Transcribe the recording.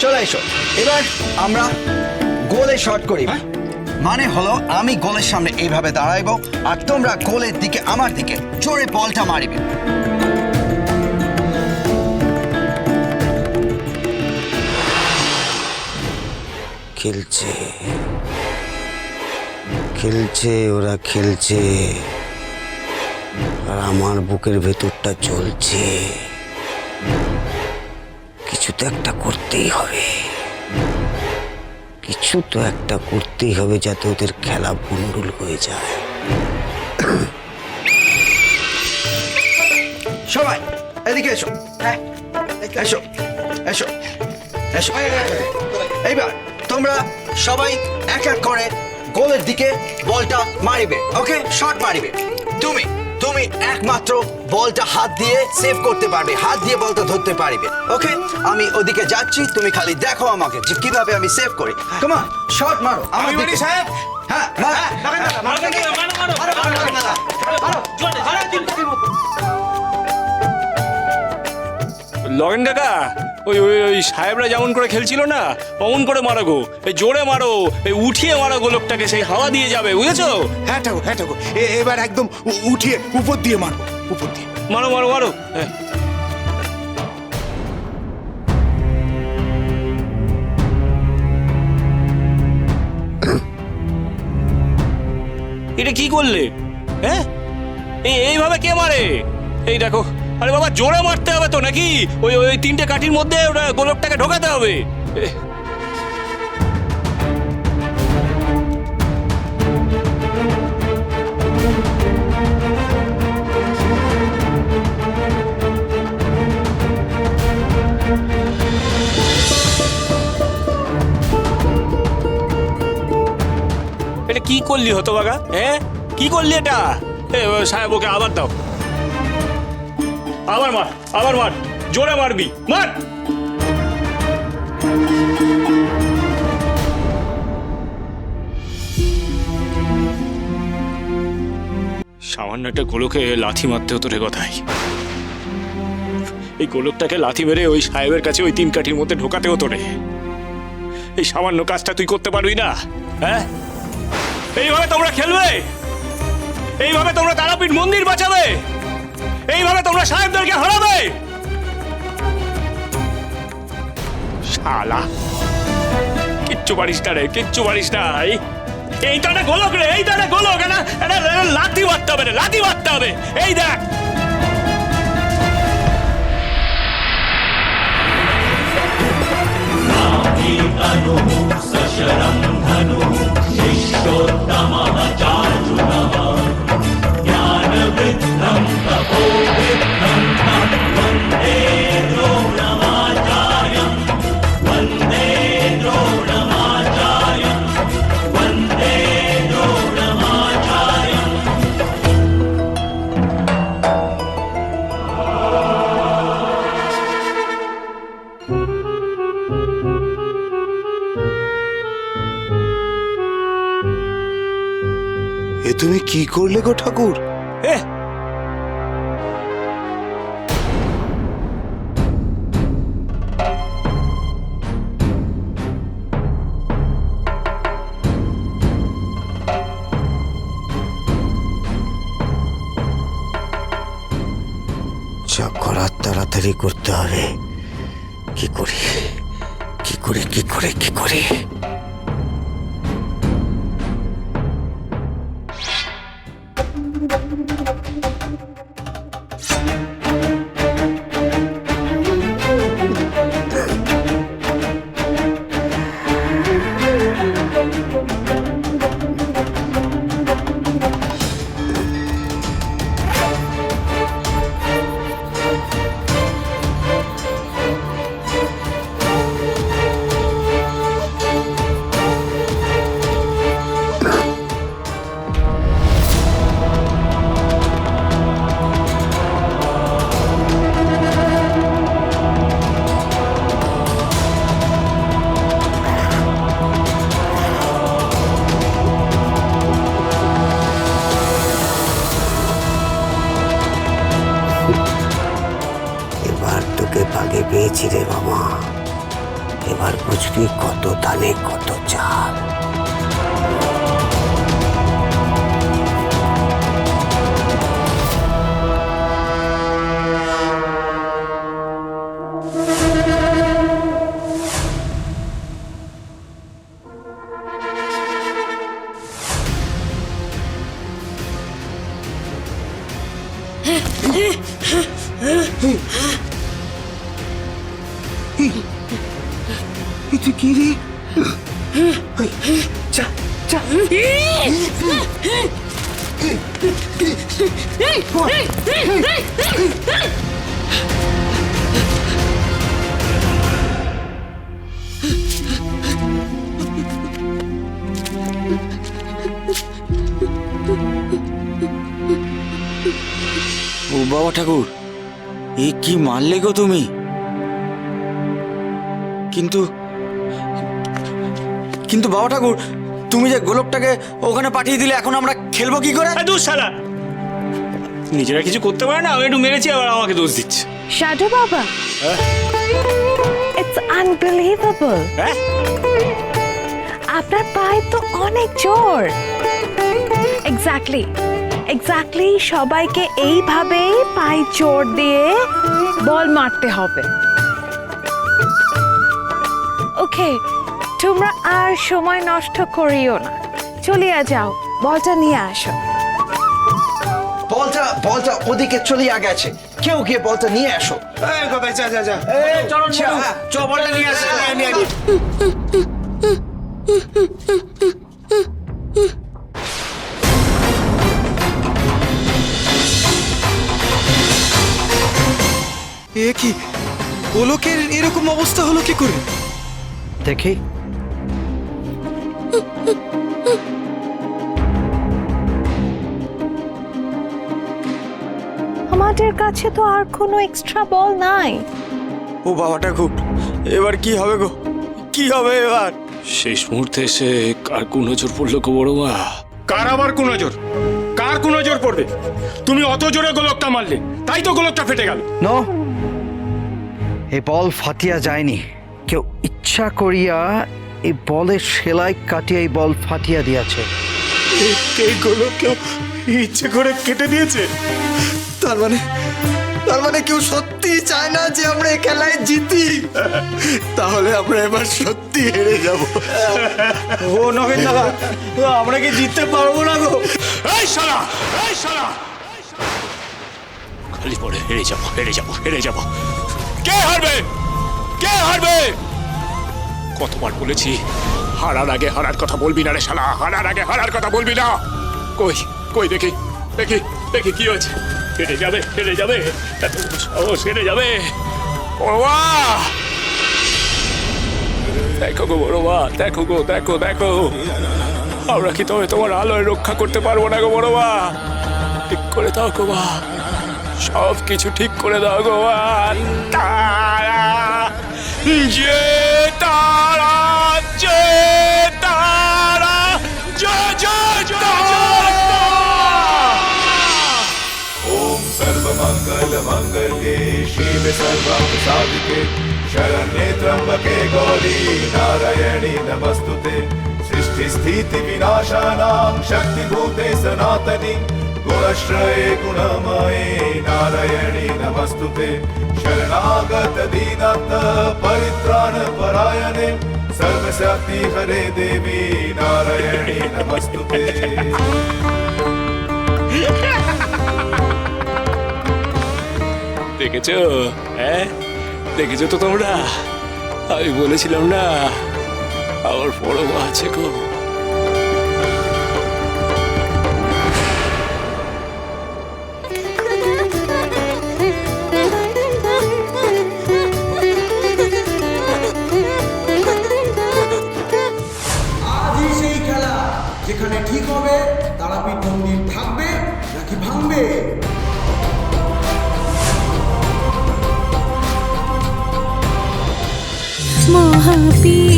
চলে এসো। এবার আমরা গোলে শট করি। মানে হলো আমি গোলের সামনে এইভাবে দাঁড়াইবো আর তোমরা গোলের দিকে আমার দিকে জোরে বলটা মারিবে। খেলছে খেলছে ওরা খেলছে আর আমার বুকের ভেতরটা জ্বলছে। কিছু তো একটা করতেই হবে, কিছু তো একটা করতেই হবে যাতে ওদের খেলা ভণ্ডুল হয়ে যায়। সবাই এদিকে এসো। এসো এসো এসো। এইবার তোমরা সবাই এক এক করে গোলের দিকে বলটা মারিবে। ওকে, শট মারিবে। তুমি তুমি একমাত্র বলটা হাত দিয়ে সেভ করতে পারবে, হাত দিয়ে বলটা ধরতে পারবে। ওকে, আমি ওদিকে যাচ্ছি, তুমি খালি দেখো আমাকে যে কিভাবে আমি সেভ করি। তোমা শট মারো আমার দিকে। সাহেব হ্যাঁ, লগেন কাকা, ওই ওই ওই সাহেবরা যেমন করে খেলছিল না অমন করে মারো গো, এই জোরে মারো, এই উঠিয়ে মারো গোলকটাকে, সেই হাওয়া দিয়ে যাবে, বুঝেছো? হ্যাঁ ঠাকুর, হ্যাঁ ঠাকুর, এবার একদম উঠিয়ে উপর দিয়ে মারবো, উপর দিয়ে। মারো মারো মারো। হ্যাঁ, এটা কি করলে? হ্যাঁ, এইভাবে কে মারে? এই দেখো। আরে বাবা, জোরে মারতে হবে তো নাকি? ওই ওই তিনটে কাঠির মধ্যে ওটা গোলকটাকে ঢোকাতে হবে। এটা কি করলি হতভাগা? হ্যাঁ, কি করলি এটা? সাহেব, ওকে আবার দাও, আবার মার, আবার মার, জোরে মারবি, মার। সামান্য একটা গোলকে লাথি মারতে হতো রে কথাই। এই গোলকটাকে লাথি মেরে ওই সাহেবের কাছে ওই তিন কাঠির মধ্যে ঢোকাতে হতো রে। এই সামান্য কাজটা তুই করতে পারবি না? হ্যাঁ, এইভাবে তোমরা খেলবে? এইভাবে তোমরা তারাপীঠ মন্দির বাঁচাবে? এইভাবে তোমরা সাহেবদেরকে হারাবে? শালা, কিচ্ছু পারিস না রে, কিচ্ছু পারিস না। এইটা না গোলক রে, এইটা না গোলক, লাথি মারতে হবে রে, লাথি মারতে হবে। এই দেখ, এ তুমি কি করলে গো ঠাকুর? এ যা করার তাড়াতাড়ি করতে হবে। কি করি, কি করি, কি করে, কি করি? পেয়েছি রে বাবা, এবার বুঝবি কত ধানে কত চাল। এটা কি রে? যা যা ও বাবা ঠাকুর, এ কি মারলে গো তুমি? কিন্তু কিন্তু বাবা ঠাকুর, তুমি যে গোলকটাকে ওখানে পাঠিয়ে দিলে, এখন আমরা খেলবো কি করে? দোষ শালা, নিজেরা কিছু করতে পারে না, আমি একটু মেরেছি আবার আমাকে দোষ দিচ্ছে। Shadow Baba. It's unbelievable. হ্যাঁ, আপনার পায়ে তো অনেক জোর। এক্স্যাক্টলি সবাইকে এইভাবেই পায়ে জোর দিয়ে বল মারতে হবে। ওকে, তোমরা আর সময় নষ্ট করিও না, চলিয়া যাও, বলটা নিয়ে আসো। বলটা ওদিকে চলিয়া গেছে, কেউ গিয়ে বলটা নিয়ে আসো। এই কোথায়? যা যা যা চ বলটা নিয়ে আসো। এ কি, গোলকের এরকম অবস্থা হলো কি করে? দেখি আমাদের কাছে তো আর কোনো এক্সট্রা বল নাই। ও বাবা ঠাকুর, এবার কি হবে গো? কি হবে এবার? শেষ মুহূর্তে এসে কার কোন নজর পড়লো গো বড় মা? কার আবার কোন নজর? কার কোন নজর পড়বে? তুমি অত জোরে গোলকটা মারলে, তাই তো গোলকটা ফেটে গেল। নো, এই বল ফাটিয়া যায়নি, কেউ ইচ্ছা করিয়া এই বলের সেলাই কাটিয়ে এই বল ফাটিয়া দিয়াছে। এই গোলক কেউ ইচ্ছে করে কেটে দিয়েছে। তার মানে কেউ সত্যি চায় না যে আমরা এই খেলায় জিতি। তাহলে আমরা এবার সত্যি হেরে যাব। ও নগেন দাদা, আমরা কি জিততে পারবো না গো? এই শালা, এই শালা, খালি পড়ে হেরে যাব। কে হারবে? কে হারবে? কতবার বলেছি, হারার আগে হারার কথা বলবি না রে শালা, হারার আগে হারার কথা বলবি না। কই দেখি কি হয়েছে? হেরে যাবে, এত সাহস, হেরে যাবে। বড়বা, দেখো গো বড়বা, দেখো, আমরা কি তবে তোমার আলোয় রক্ষা করতে পারবো না গো বড়বা? ঠিক করে দাও গো মা, সব কিছু ঠিক করে দাও গো মা। তারা যে তারা, सर्वमङ्गलमङ्गल्ये शिवे सर्वार्थसाधिके शरण्ये त्र्यम्बके गौरी नारायणी नमस्तुते सृष्टिस्थितिविनाशानां शक्तिभूते सनातनी गुणश्रये गुणमये नारायणी नमस्तुते शरणागत दीनार्थ परित्राणपरायणे सर्वशक्ति हरे देवी नारायणी नमस्तुते। দেখেছো? হ্যাঁ, দেখেছো তো তোমরা? আমি বলেছিলাম না, আমার বড় মা আছে গো। আজই সেই খেলা যেখানে ঠিক হবে তারাপীঠ মন্দির থাকবে নাকি ভাঙবে। महापीर